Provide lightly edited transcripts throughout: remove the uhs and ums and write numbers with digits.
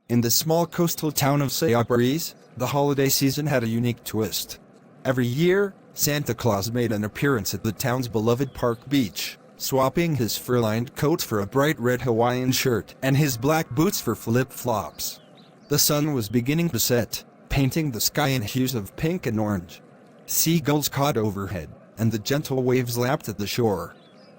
In the small coastal town of Seabreeze, the holiday season had a unique twist. Every year, Santa Claus made an appearance at the town's beloved park beach, swapping his fur-lined coat for a bright red Hawaiian shirt and his black boots for flip-flops. The sun was beginning to set, painting the sky in hues of pink and orange. Seagulls cawed overhead, and the gentle waves lapped at the shore.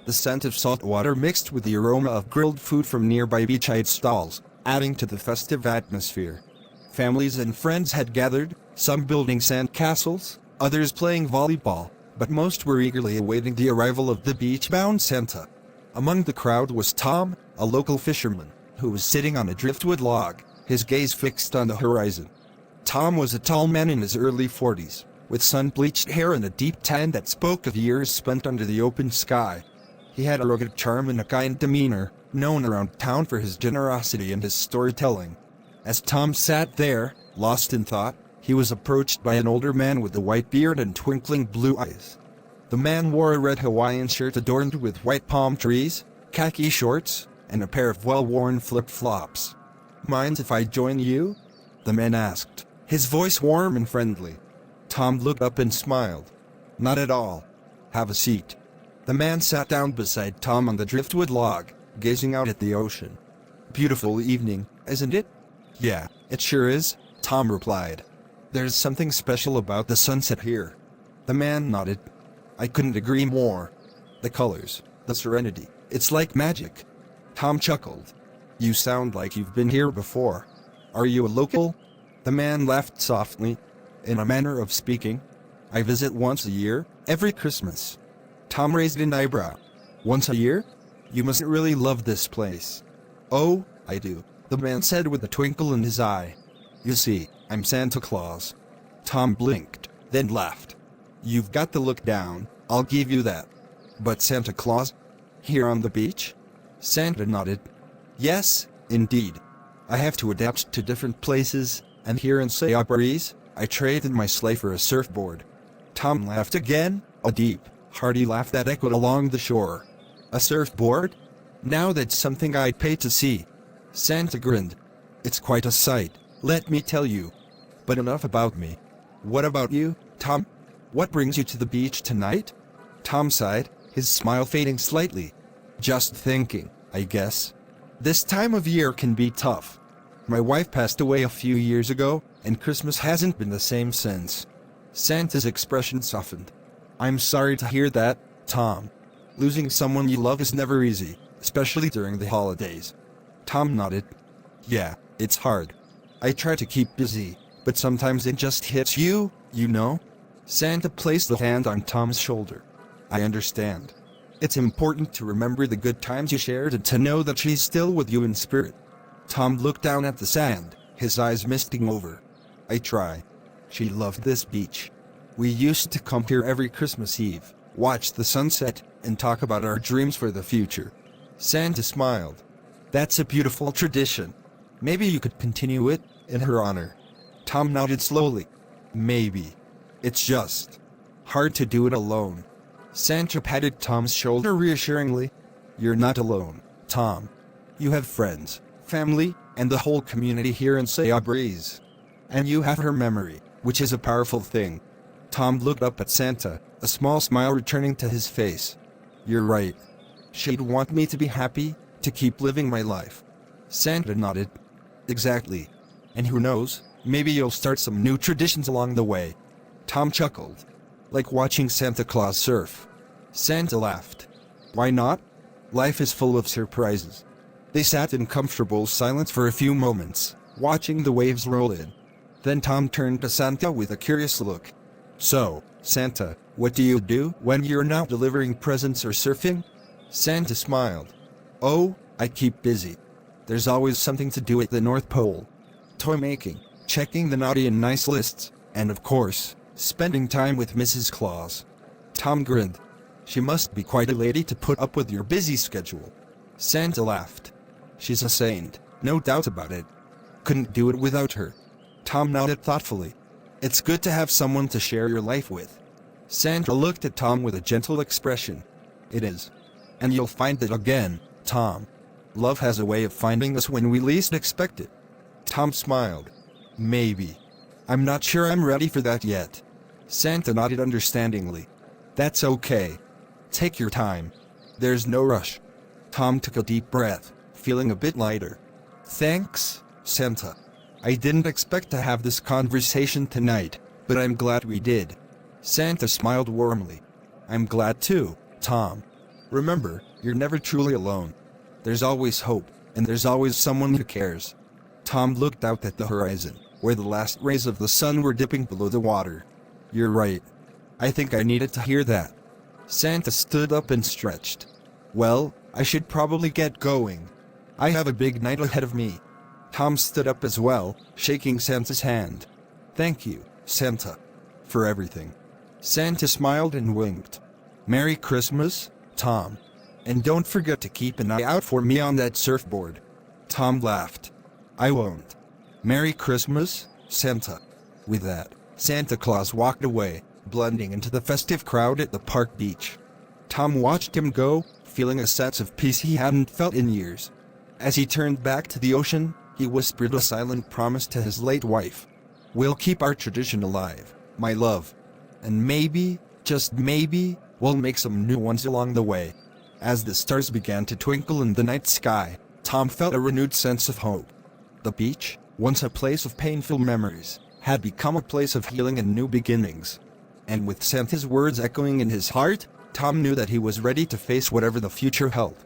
The scent of salt water mixed with the aroma of grilled food from nearby beachside stalls, adding to the festive atmosphere. Families and friends had gathered, some building sand castles, others playing volleyball, but most were eagerly awaiting the arrival of the beach-bound Santa. Among the crowd was Tom, a local fisherman, who was sitting on a driftwood log, his gaze fixed on the horizon. Tom was a tall man in his early 40s, with sun-bleached hair and a deep tan that spoke of years spent under the open sky. He had a rugged charm and a kind demeanor, known around town for his generosity and his storytelling. As Tom sat there, lost in thought, he was approached by an older man with a white beard and twinkling blue eyes. The man wore a red Hawaiian shirt adorned with white palm trees, khaki shorts, and a pair of well-worn flip-flops. "Mind if I join you?" the man asked, his voice warm and friendly. Tom looked up and smiled. "Not at all. Have a seat." The man sat down beside Tom on the driftwood log, gazing out at the ocean. "Beautiful evening, isn't it?" "Yeah, it sure is," Tom replied. "There's something special about the sunset here." The man nodded. "I couldn't agree more. The colors, the serenity, it's like magic." Tom chuckled. "You sound like you've been here before. Are you a local?" The man laughed softly. "In a manner of speaking. I visit once a year, every Christmas." Tom raised an eyebrow. "Once a year? You must really love this place." "Oh, I do," the man said with a twinkle in his eye. "You see, I'm Santa Claus." Tom blinked, then laughed. "You've got the look down, I'll give you that. But Santa Claus? Here on the beach?" Santa nodded. "Yes, indeed. I have to adapt to different places, and here in Seabreeze, I traded my sleigh for a surfboard." Tom laughed again, a deep, hearty laugh that echoed along the shore. "A surfboard? Now that's something I'd pay to see." Santa grinned. "It's quite a sight, let me tell you. But enough about me. What about you, Tom? What brings you to the beach tonight?" Tom sighed, his smile fading slightly. "Just thinking, I guess. This time of year can be tough. My wife passed away a few years ago, and Christmas hasn't been the same since." Santa's expression softened. "I'm sorry to hear that, Tom. Losing someone you love is never easy, especially during the holidays." Tom nodded. "Yeah, it's hard. I try to keep busy, but sometimes it just hits you, you know?" Santa placed a hand on Tom's shoulder. "I understand. It's important to remember the good times you shared and to know that she's still with you in spirit." Tom looked down at the sand, his eyes misting over. "I try. She loved this beach. We used to come here every Christmas Eve, watch the sunset, and talk about our dreams for the future." Santa smiled. "That's a beautiful tradition. Maybe you could continue it, in her honor." Tom nodded slowly. "Maybe. It's just hard to do it alone." Santa patted Tom's shoulder reassuringly. "You're not alone, Tom. You have friends, family, and the whole community here in Seabreeze. And you have her memory, which is a powerful thing." Tom looked up at Santa, a small smile returning to his face. "You're right. She'd want me to be happy, to keep living my life." Santa nodded. "Exactly. And who knows, maybe you'll start some new traditions along the way." Tom chuckled. "Like watching Santa Claus surf." Santa laughed. "Why not? Life is full of surprises." They sat in comfortable silence for a few moments, watching the waves roll in. Then Tom turned to Santa with a curious look. "So, Santa, what do you do when you're not delivering presents or surfing?" Santa smiled. "Oh, I keep busy. There's always something to do at the North Pole. Toy making, checking the naughty and nice lists, and of course, spending time with Mrs. Claus." Tom grinned. "She must be quite a lady to put up with your busy schedule." Santa laughed. "She's a saint, no doubt about it. Couldn't do it without her." Tom nodded thoughtfully. "It's good to have someone to share your life with." Santa looked at Tom with a gentle expression. "It is. And you'll find that again, Tom. Love has a way of finding us when we least expect it." Tom smiled. Maybe. I'm not sure I'm ready for that yet. Santa nodded understandingly. That's okay. Take your time. There's no rush. Tom took a deep breath, feeling a bit lighter. Thanks, Santa. I didn't expect to have this conversation tonight, but I'm glad we did. Santa smiled warmly. I'm glad too, Tom. Remember, you're never truly alone. There's always hope, and there's always someone who cares. Tom looked out at the horizon, where the last rays of the sun were dipping below the water. You're right. I think I needed to hear that. Santa stood up and stretched. Well, I should probably get going. I have a big night ahead of me. Tom stood up as well, shaking Santa's hand. Thank you, Santa, for everything. Santa smiled and winked. Merry Christmas, Tom. And don't forget to keep an eye out for me on that surfboard. Tom laughed. I won't. Merry Christmas, Santa. With that, Santa Claus walked away, blending into the festive crowd at the park beach. Tom watched him go, feeling a sense of peace he hadn't felt in years. As he turned back to the ocean, he whispered a silent promise to his late wife. We'll keep our tradition alive, my love. And maybe, just maybe, we'll make some new ones along the way. As the stars began to twinkle in the night sky, Tom felt a renewed sense of hope. The beach, once a place of painful memories, had become a place of healing and new beginnings. And with Santa's words echoing in his heart, Tom knew that he was ready to face whatever the future held.